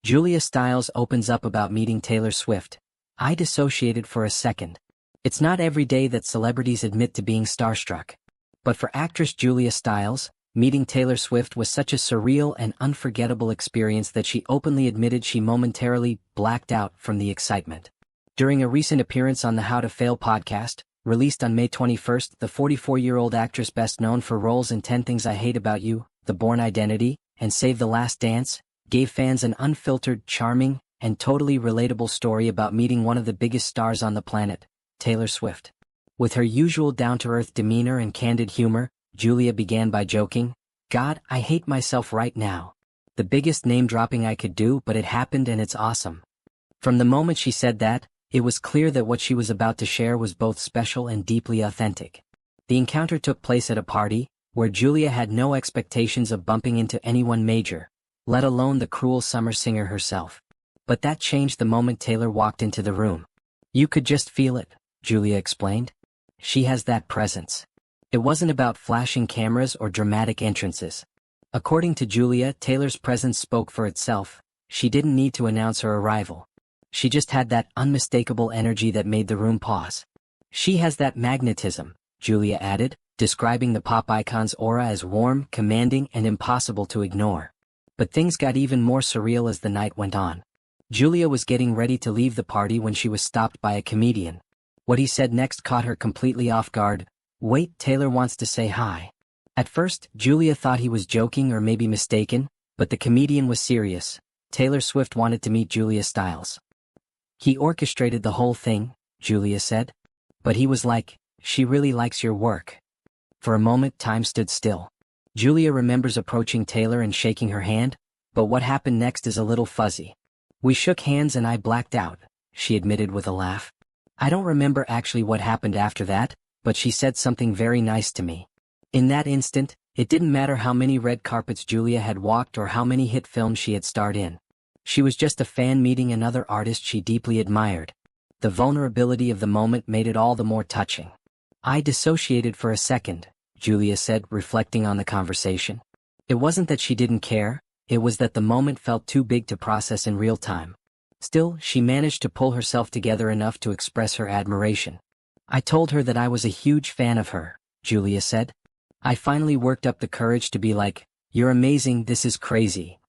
Julia Stiles opens up about meeting Taylor Swift. I dissociated for a second. It's not every day that celebrities admit to being starstruck. But for actress Julia Stiles, meeting Taylor Swift was such a surreal and unforgettable experience that she openly admitted she momentarily blacked out from the excitement. During a recent appearance on the How to Fail podcast, released on May 21st, the 44-year-old actress best known for roles in 10 Things I Hate About You, The Bourne Identity, and Save the Last Dance, gave fans an unfiltered, charming, and totally relatable story about meeting one of the biggest stars on the planet, Taylor Swift. With her usual down-to-earth demeanor and candid humor, Julia began by joking, "God, I hate myself right now. The biggest name-dropping I could do, but it happened and it's awesome." From the moment she said that, it was clear that what she was about to share was both special and deeply authentic. The encounter took place at a party, where Julia had no expectations of bumping into anyone major, let alone the cruel summer singer herself. But that changed the moment Taylor walked into the room. "You could just feel it," Julia explained. "She has that presence." It wasn't about flashing cameras or dramatic entrances. According to Julia, Taylor's presence spoke for itself. She didn't need to announce her arrival. She just had that unmistakable energy that made the room pause. "She has that magnetism," Julia added, describing the pop icon's aura as warm, commanding, and impossible to ignore. But things got even more surreal as the night went on. Julia was getting ready to leave the party when she was stopped by a comedian. What he said next caught her completely off guard. "Wait, Taylor wants to say hi." At first, Julia thought he was joking or maybe mistaken, but the comedian was serious. Taylor Swift wanted to meet Julia Stiles. "He orchestrated the whole thing," Julia said. "But he was like, she really likes your work." For a moment, time stood still. Julia remembers approaching Taylor and shaking her hand, but what happened next is a little fuzzy. "We shook hands and I blacked out," she admitted with a laugh. "I don't remember actually what happened after that, but she said something very nice to me." In that instant, it didn't matter how many red carpets Julia had walked or how many hit films she had starred in. She was just a fan meeting another artist she deeply admired. The vulnerability of the moment made it all the more touching. "I dissociated for a second," Julia said, reflecting on the conversation. It wasn't that she didn't care, it was that the moment felt too big to process in real time. Still, she managed to pull herself together enough to express her admiration. "I told her that I was a huge fan of her," Julia said. "I finally worked up the courage to be like, 'You're amazing, this is crazy.'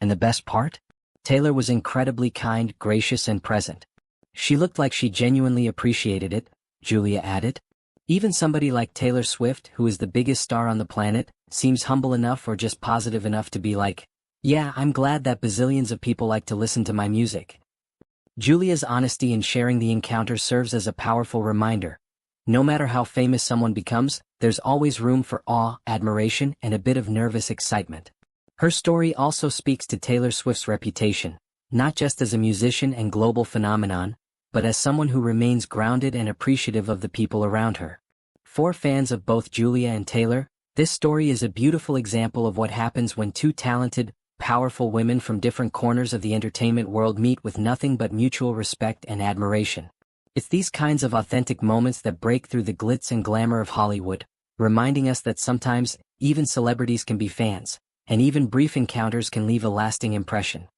And the best part? Taylor was incredibly kind, gracious, and present. She looked like she genuinely appreciated it," Julia added. "Even somebody like Taylor Swift, who is the biggest star on the planet, seems humble enough or just positive enough to be like, 'Yeah, I'm glad that bazillions of people like to listen to my music.'" Julia's honesty in sharing the encounter serves as a powerful reminder. No matter how famous someone becomes, there's always room for awe, admiration, and a bit of nervous excitement. Her story also speaks to Taylor Swift's reputation, not just as a musician and global phenomenon, but as someone who remains grounded and appreciative of the people around her. For fans of both Julia and Taylor, this story is a beautiful example of what happens when two talented, powerful women from different corners of the entertainment world meet with nothing but mutual respect and admiration. It's these kinds of authentic moments that break through the glitz and glamour of Hollywood, reminding us that sometimes, even celebrities can be fans, and even brief encounters can leave a lasting impression.